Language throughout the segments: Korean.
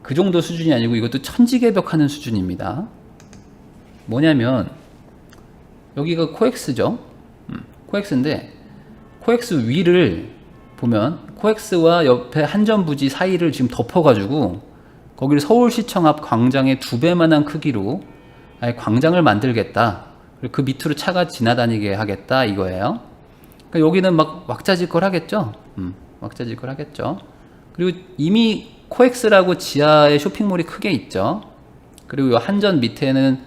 그 정도 수준이 아니고 이것도 천지개벽하는 수준입니다. 뭐냐면 여기가 코엑스죠. 코엑스인데 코엑스 위를 보면 코엑스와 옆에 한전부지 사이를 지금 덮어가지고 거기를 서울시청 앞 광장의 2배만한 크기로 아예 광장을 만들겠다. 그리고 그 밑으로 차가 지나다니게 하겠다 이거예요. 그러니까 여기는 막 왁자지껄 하겠죠. 왁자지껄 하겠죠. 그리고 이미 코엑스라고 지하에 쇼핑몰이 크게 있죠. 그리고 한전 밑에는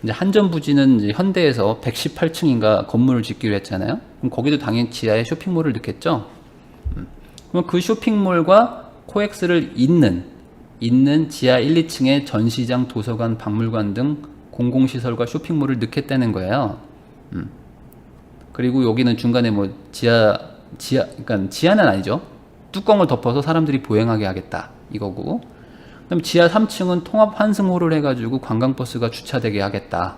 이제 한전부지는 이제 현대에서 118층인가 건물을 짓기로 했잖아요. 그럼 거기도 당연히 지하에 쇼핑몰을 넣겠죠. 그럼 그 쇼핑몰과 코엑스를 잇는 지하 1, 2층에 전시장, 도서관, 박물관 등 공공시설과 쇼핑몰을 넣겠다는 거예요. 그리고 여기는 중간에 뭐 그러니까 지하는 아니죠. 뚜껑을 덮어서 사람들이 보행하게 하겠다 이거고. 그럼 지하 3층은 통합 환승호를 해가지고 관광버스가 주차되게 하겠다.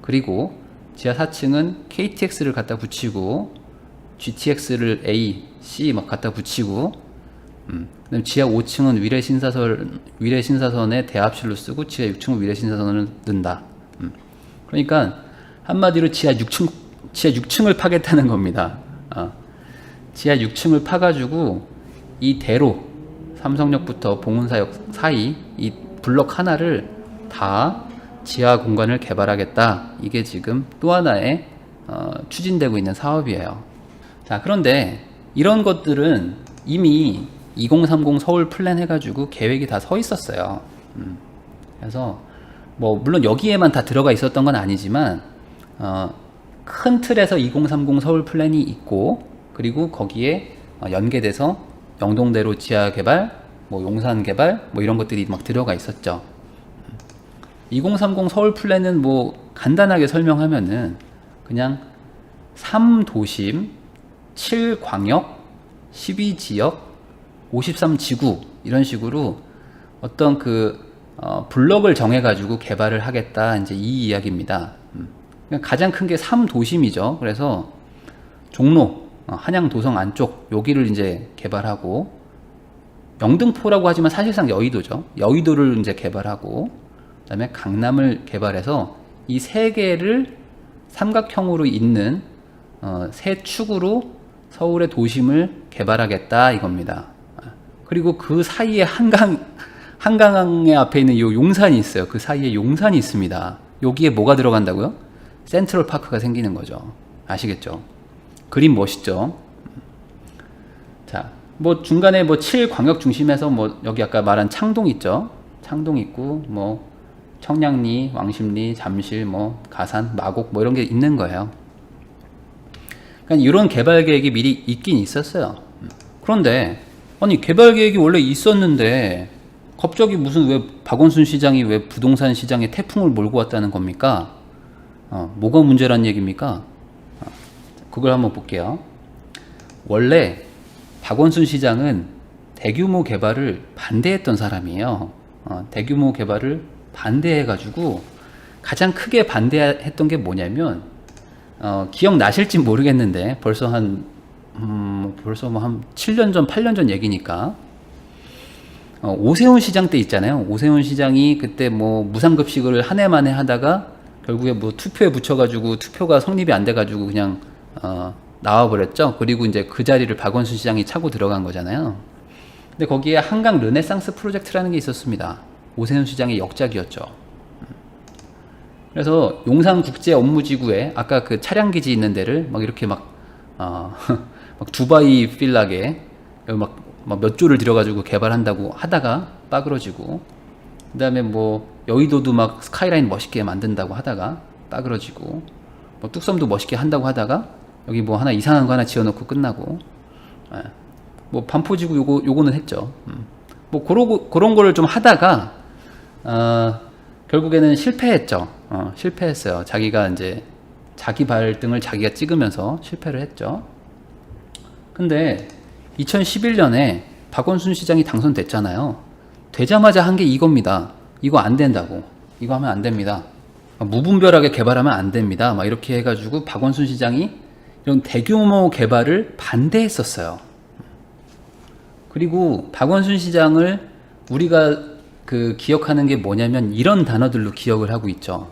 그리고 지하 4층은 KTX를 갖다 붙이고 GTX를 A, C 막 갖다 붙이고, 그다음 지하 5층은 위례신사선의 대합실로 쓰고 지하 6층은 위례신사선을 넣는다. 그러니까 한마디로 지하 6층을 파겠다는 겁니다. 지하 6층을 파가지고 이 대로 삼성역부터 봉은사역 사이 이 블럭 하나를 다 지하 공간을 개발하겠다. 이게 지금 또 하나의 추진되고 있는 사업이에요. 자, 그런데 이런 것들은 이미 2030 서울 플랜 해가지고 계획이 다 서 있었어요. 그래서 뭐 물론 여기에만 다 들어가 있었던 건 아니지만 큰 틀에서 2030 서울 플랜이 있고, 그리고 거기에 연계돼서 영동대로 지하 개발, 뭐 용산 개발, 뭐 이런 것들이 막 들어가 있었죠. 2030 서울 플랜은 뭐 간단하게 설명하면은 그냥 3도심, 7광역, 12지역, 53지구 이런 식으로 어떤 블럭을 정해가지고 개발을 하겠다, 이제 이 이야기입니다. 가장 큰 게 3도심이죠. 그래서 종로, 한양 도성 안쪽 여기를 이제 개발하고, 영등포라고 하지만 사실상 여의도죠. 여의도를 이제 개발하고, 그다음에 강남을 개발해서 이 세 개를 삼각형으로 잇는 세 축으로 서울의 도심을 개발하겠다 이겁니다. 그리고 그 사이에 한강의 앞에 있는 이 용산이 있어요. 그 사이에 용산이 있습니다. 여기에 뭐가 들어간다고요? 센트럴파크가 생기는 거죠. 아시겠죠? 그림 멋있죠? 자, 뭐 중간에 뭐 7광역 중심에서 뭐 여기 아까 말한 창동 있죠? 창동 있고, 뭐 청량리, 왕십리, 잠실, 뭐 가산, 마곡 뭐 이런 게 있는 거예요. 그러니까 이런 개발 계획이 미리 있긴 있었어요. 그런데 아니 개발 계획이 원래 있었는데 갑자기 무슨 왜 박원순 시장이 왜 부동산 시장에 태풍을 몰고 왔다는 겁니까? 뭐가 문제란 얘기입니까? 그걸 한번 볼게요. 원래 박원순 시장은 대규모 개발을 반대했던 사람이에요. 대규모 개발을 반대해가지고 가장 크게 반대했던 게 뭐냐면, 기억나실지 모르겠는데 벌써 한 7년 전, 8년 전 얘기니까, 오세훈 시장 때 있잖아요. 오세훈 시장이 그때 뭐 무상급식을 한 해 만에 하다가 결국에 뭐 투표에 붙여가지고 투표가 성립이 안 돼가지고 그냥 나와버렸죠. 그리고 이제 그 자리를 박원순 시장이 차고 들어간 거잖아요. 근데 거기에 한강 르네상스 프로젝트라는 게 있었습니다. 오세훈 시장의 역작이었죠. 그래서 용산국제업무지구에 아까 그 차량기지 있는 데를 막 이렇게 막 두바이 필라게 막 몇 조를 들여가지고 개발한다고 하다가 빠그러지고, 그 다음에 뭐 여의도도 막 스카이라인 멋있게 만든다고 하다가 빠그러지고, 뭐 뚝섬도 멋있게 한다고 하다가 여기 뭐 하나 이상한 거 하나 지어놓고 끝나고, 뭐 반포지구 요거는 했죠. 뭐 그런 거를 좀 하다가 결국에는 실패했죠. 실패했어요. 자기가 이제 자기 발등을 자기가 찍으면서 실패를 했죠. 근데 2011년에 박원순 시장이 당선됐잖아요. 되자마자 한 게 이겁니다. 이거 안 된다고. 이거 하면 안 됩니다. 무분별하게 개발하면 안 됩니다. 막 이렇게 해가지고 박원순 시장이 이런 대규모 개발을 반대했었어요. 그리고 박원순 시장을 우리가 그 기억하는 게 뭐냐면 이런 단어들로 기억을 하고 있죠.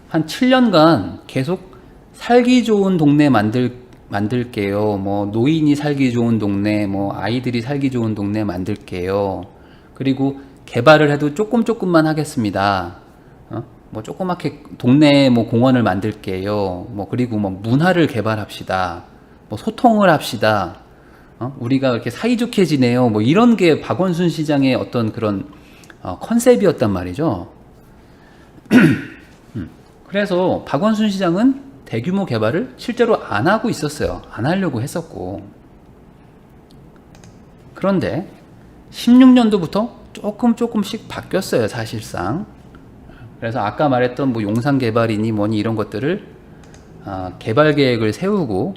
한 7년간 계속 살기 좋은 동네 만들게요. 뭐 노인이 살기 좋은 동네, 뭐 아이들이 살기 좋은 동네 만들게요. 그리고 개발을 해도 조금만 하겠습니다. 뭐 조그맣게 동네 뭐 공원을 만들게요. 뭐 그리고 뭐 문화를 개발합시다. 뭐 소통을 합시다. 우리가 이렇게 사이좋게 지내요. 뭐 이런 게 박원순 시장의 어떤 그런 컨셉이었단 말이죠. 그래서 박원순 시장은 대규모 개발을 실제로 안 하고 있었어요. 안 하려고 했었고. 그런데 16년도부터 조금씩 바뀌었어요, 사실상. 그래서 아까 말했던 뭐 용산 개발이니 뭐니 이런 것들을 개발 계획을 세우고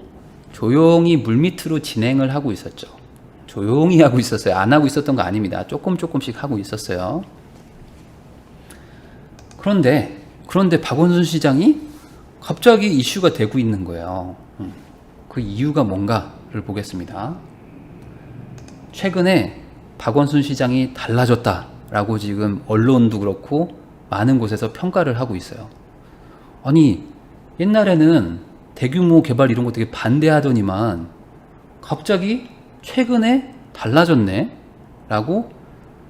조용히 물밑으로 진행을 하고 있었죠. 조용히 하고 있었어요. 안 하고 있었던 거 아닙니다. 조금씩 하고 있었어요. 그런데 박원순 시장이 갑자기 이슈가 되고 있는 거예요. 그 이유가 뭔가를 보겠습니다. 최근에 박원순 시장이 달라졌다라고 지금 언론도 그렇고 많은 곳에서 평가를 하고 있어요. 아니, 옛날에는 대규모 개발 이런 거 되게 반대하더니만 갑자기 최근에 달라졌네 라고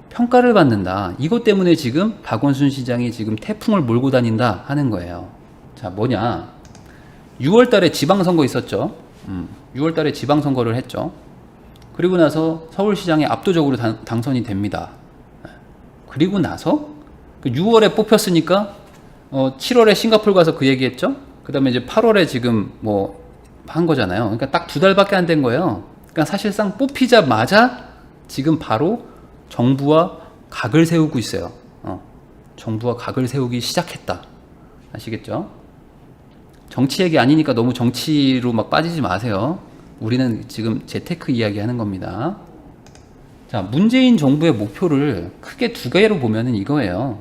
평가를 받는다. 이것 때문에 지금 박원순 시장이 지금 태풍을 몰고 다닌다 하는 거예요. 자, 뭐냐, 6월 달에 지방선거 있었죠. 6월 달에 지방선거를 했죠. 그리고 나서 서울시장에 압도적으로 당선이 됩니다. 그리고 나서 6월에 뽑혔으니까 7월에 싱가포르 가서 그 얘기했죠. 그 다음에 이제 8월에 지금 뭐 한 거잖아요. 그러니까 딱 2달밖에 안 된 거예요. 그러니까 사실상 뽑히자마자 지금 바로 정부와 각을 세우고 있어요. 정부와 각을 세우기 시작했다. 아시겠죠? 정치 얘기 아니니까 너무 정치로 막 빠지지 마세요. 우리는 지금 재테크 이야기 하는 겁니다. 자, 문재인 정부의 목표를 크게 2개로 보면은 이거예요.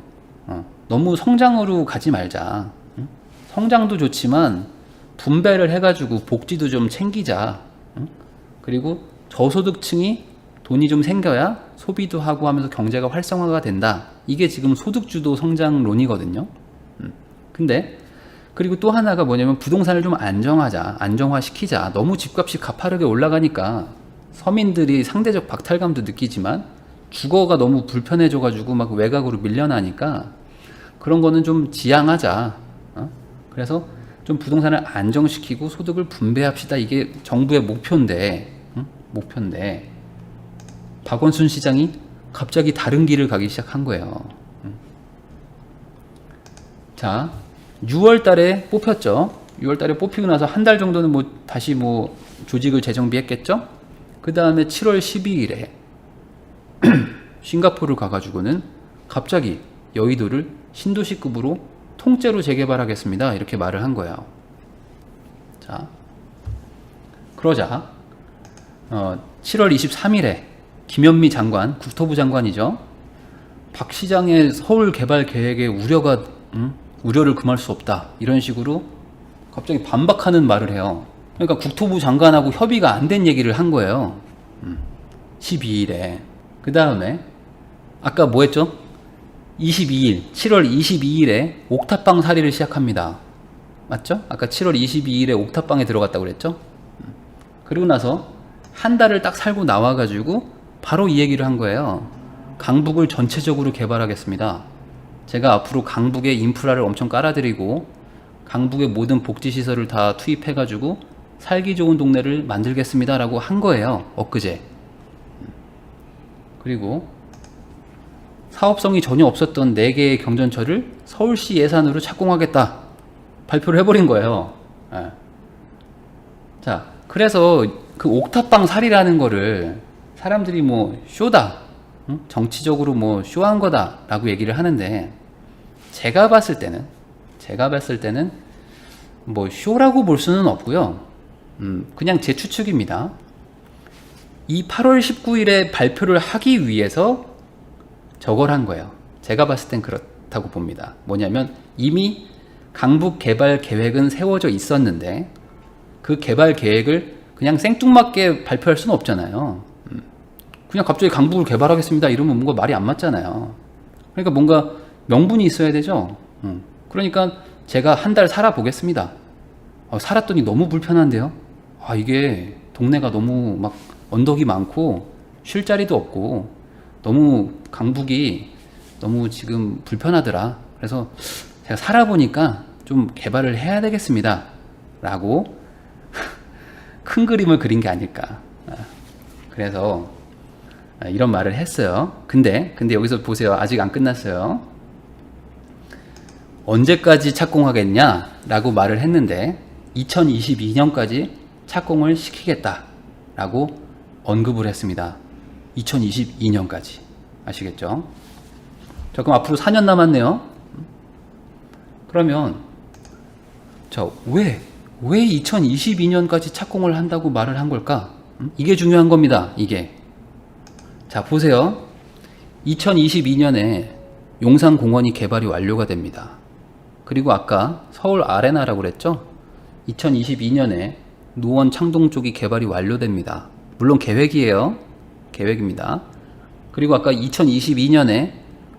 너무 성장으로 가지 말자. 성장도 좋지만 분배를 해가지고 복지도 좀 챙기자. 그리고 저소득층이 돈이 좀 생겨야 소비도 하고 하면서 경제가 활성화가 된다. 이게 지금 소득주도 성장론이거든요. 근데 그리고 또 하나가 뭐냐면 부동산을 좀 안정화시키자. 너무 집값이 가파르게 올라가니까 서민들이 상대적 박탈감도 느끼지만 주거가 너무 불편해져가지고 막 외곽으로 밀려나니까 그런 거는 좀 지양하자. 그래서 좀 부동산을 안정시키고 소득을 분배합시다. 이게 정부의 목표인데 박원순 시장이 갑자기 다른 길을 가기 시작한 거예요. 자, 6월 달에 뽑혔죠. 6월 달에 뽑히고 나서 한 달 정도는 뭐 다시 뭐 조직을 재정비했겠죠. 그 다음에 7월 12일에 싱가포르 가가지고는 갑자기 여의도를 신도시급으로 통째로 재개발하겠습니다. 이렇게 말을 한 거예요. 자, 그러자 7월 23일에 김현미 장관, 국토부 장관이죠. 박 시장의 서울 개발 계획에 우려를 금할 수 없다. 이런 식으로 갑자기 반박하는 말을 해요. 그러니까 국토부 장관하고 협의가 안 된 얘기를 한 거예요. 12일에. 그 다음에 아까 뭐 했죠? 7월 22일에 옥탑방 사리를 시작합니다. 맞죠? 아까 7월 22일에 옥탑방에 들어갔다고 그랬죠? 그리고 나서 한 달을 딱 살고 나와가지고 바로 이 얘기를 한 거예요. 강북을 전체적으로 개발하겠습니다. 제가 앞으로 강북에 인프라를 엄청 깔아드리고 강북의 모든 복지시설을 다 투입해가지고 살기 좋은 동네를 만들겠습니다 라고 한 거예요. 엊그제. 그리고 사업성이 전혀 없었던 4개의 경전철을 서울시 예산으로 착공하겠다 발표를 해버린 거예요. 네. 자, 그래서 그 옥탑방 살이라는 거를 사람들이 뭐 쇼다, 정치적으로 뭐 쇼한 거다 라고 얘기를 하는데 제가 봤을 때는 뭐 쇼라고 볼 수는 없고요. 그냥 제 추측입니다. 이 8월 19일에 발표를 하기 위해서 저걸 한 거예요. 제가 봤을 땐 그렇다고 봅니다. 뭐냐면 이미 강북 개발 계획은 세워져 있었는데 그 개발 계획을 그냥 생뚱맞게 발표할 수는 없잖아요. 그냥 갑자기 강북을 개발하겠습니다 이러면 뭔가 말이 안 맞잖아요. 그러니까 뭔가 명분이 있어야 되죠. 그러니까 제가 한 달 살아보겠습니다. 살았더니 너무 불편한데요. 이게 동네가 너무 막 언덕이 많고 쉴 자리도 없고 너무 강북이 너무 지금 불편하더라. 그래서 제가 살아보니까 좀 개발을 해야 되겠습니다 라고 큰 그림을 그린 게 아닐까. 그래서 이런 말을 했어요. 근데 여기서 보세요. 아직 안 끝났어요. 언제까지 착공하겠냐 라고 말을 했는데 2022년까지 착공을 시키겠다 라고 언급을 했습니다. 2022년까지. 아시겠죠? 자, 그럼 앞으로 4년 남았네요. 그러면 왜 2022년까지 착공을 한다고 말을 한 걸까? 이게 중요한 겁니다. 이게. 자, 보세요. 2022년에 용산공원이 개발이 완료가 됩니다. 그리고 아까 서울 아레나라고 그랬죠? 2022년에 노원 창동 쪽이 개발이 완료됩니다. 물론 계획이에요. 계획입니다. 그리고 아까 2022년에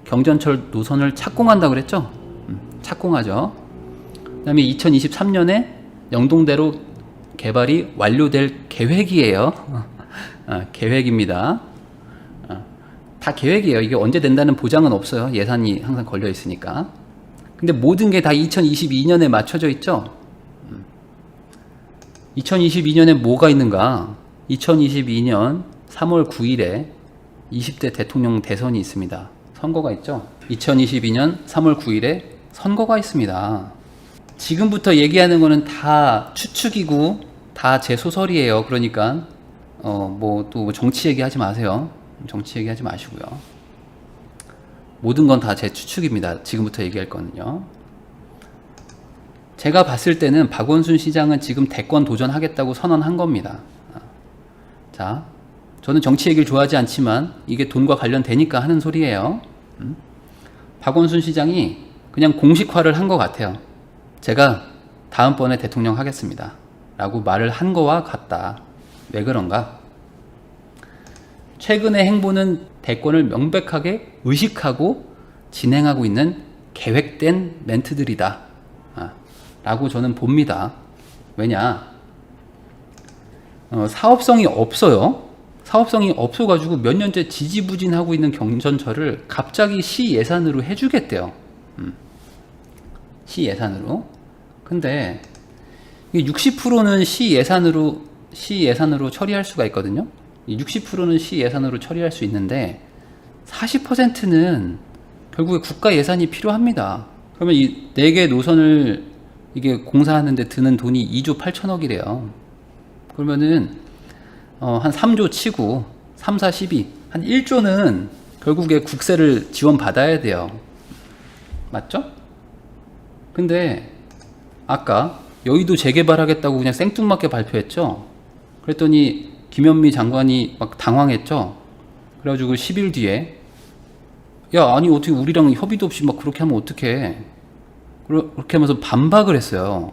경전철 노선을 착공한다고 그랬죠? 착공하죠. 그 다음에 2023년에 영동대로 개발이 완료될 계획이에요. 계획입니다. 다 계획이에요. 이게 언제 된다는 보장은 없어요. 예산이 항상 걸려 있으니까. 근데 모든 게 다 2022년에 맞춰져 있죠. 2022년에 뭐가 있는가? 2022년 3월 9일에 20대 대통령 대선이 있습니다. 선거가 있죠. 2022년 3월 9일에 선거가 있습니다. 지금부터 얘기하는 거는 다 추측이고 다 제 소설이에요. 그러니까 또 정치 얘기하지 마세요. 정치 얘기하지 마시고요. 모든 건 다 제 추측입니다. 지금부터 얘기할 거는요. 제가 봤을 때는 박원순 시장은 지금 대권 도전하겠다고 선언한 겁니다. 자, 저는 정치 얘기를 좋아하지 않지만 이게 돈과 관련되니까 하는 소리예요. 박원순 시장이 그냥 공식화를 한 것 같아요. 제가 다음번에 대통령 하겠습니다 라고 말을 한 거와 같다. 왜 그런가? 최근의 행보는 대권을 명백하게 의식하고 진행하고 있는 계획된 멘트들이다 라고 저는 봅니다. 왜냐? 사업성이 없어요. 사업성이 없어가지고 몇 년째 지지부진하고 있는 경전철을 갑자기 시 예산으로 해주겠대요. 시 예산으로. 근데 60%는 시 예산으로 처리할 수가 있거든요. 60%는 시 예산으로 처리할 수 있는데 40%는 결국에 국가 예산이 필요합니다. 그러면 이 4개 노선을 이게 공사하는데 드는 돈이 2조 8천억이래요. 그러면은 한 3조 치고 3, 4, 12, 한 1조는 결국에 국세를 지원받아야 돼요. 맞죠? 근데 아까 여의도 재개발하겠다고 그냥 생뚱맞게 발표했죠. 그랬더니 김현미 장관이 막 당황했죠. 그래가지고 10일 뒤에 야, 아니 어떻게 우리랑 협의도 없이 막 그렇게 하면 어떡해. 그렇게 하면서 반박을 했어요.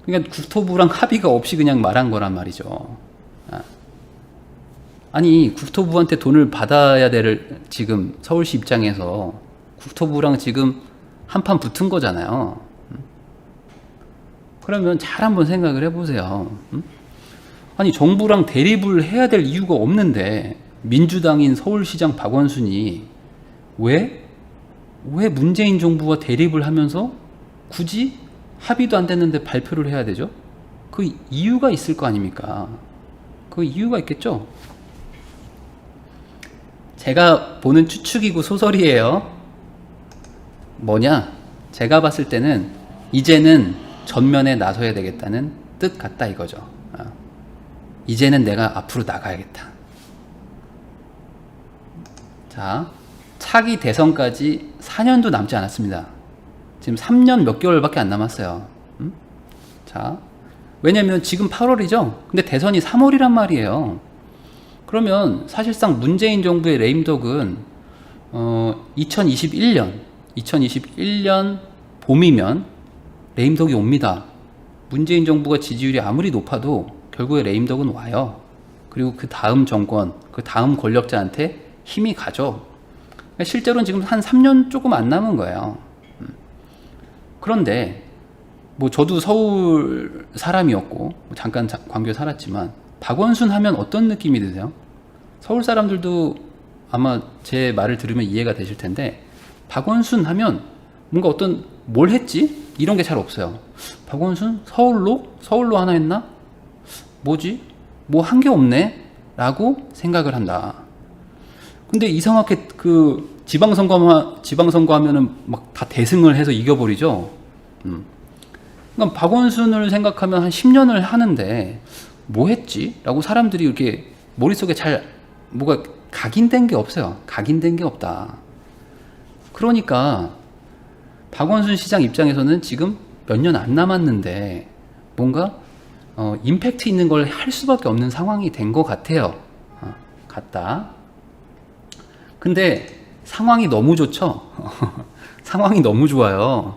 그러니까 국토부랑 합의가 없이 그냥 말한 거란 말이죠. 아니 국토부한테 돈을 받아야 될 지금 서울시 입장에서 국토부랑 지금 한판 붙은 거잖아요. 그러면 잘 한번 생각을 해보세요. 아니 정부랑 대립을 해야 될 이유가 없는데 민주당인 서울시장 박원순이 왜 문재인 정부와 대립을 하면서 굳이 합의도 안 됐는데 발표를 해야 되죠? 그 이유가 있을 거 아닙니까? 그 이유가 있겠죠? 제가 보는 추측이고 소설이에요. 뭐냐? 제가 봤을 때는 이제는 전면에 나서야 되겠다는 뜻 같다 이거죠. 이제는 내가 앞으로 나가야겠다. 자, 차기 대선까지 4년도 남지 않았습니다. 지금 3년 몇 개월밖에 안 남았어요. 자, 왜냐면 지금 8월이죠. 근데 대선이 3월이란 말이에요. 그러면 사실상 문재인 정부의 레임덕은 2021년 봄이면 레임덕이 옵니다. 문재인 정부가 지지율이 아무리 높아도 결국에 레임덕은 와요. 그리고 그 다음 정권, 그 다음 권력자한테 힘이 가죠. 그러니까 실제로는 지금 한 3년 조금 안 남은 거예요. 그런데 뭐 저도 서울 사람이었고 잠깐 광교에 살았지만 박원순 하면 어떤 느낌이 드세요? 서울 사람들도 아마 제 말을 들으면 이해가 되실 텐데 박원순 하면 뭔가 어떤 뭘 했지? 이런 게 잘 없어요. 박원순? 서울로 하나 했나? 뭐지? 뭐 한 게 없네? 라고 생각을 한다. 근데 이상하게 그 지방선거 하면은 막 다 대승을 해서 이겨버리죠. 그러니까 박원순을 생각하면 한 10년을 하는데 뭐 했지? 라고 사람들이 이렇게 머릿속에 잘 뭐가 각인된 게 없어요. 각인된 게 없다. 그러니까 박원순 시장 입장에서는 지금 몇 년 안 남았는데 뭔가 임팩트 있는 걸 할 수밖에 없는 상황이 된 것 같아요. 같다. 근데 상황이 너무 좋죠. 상황이 너무 좋아요.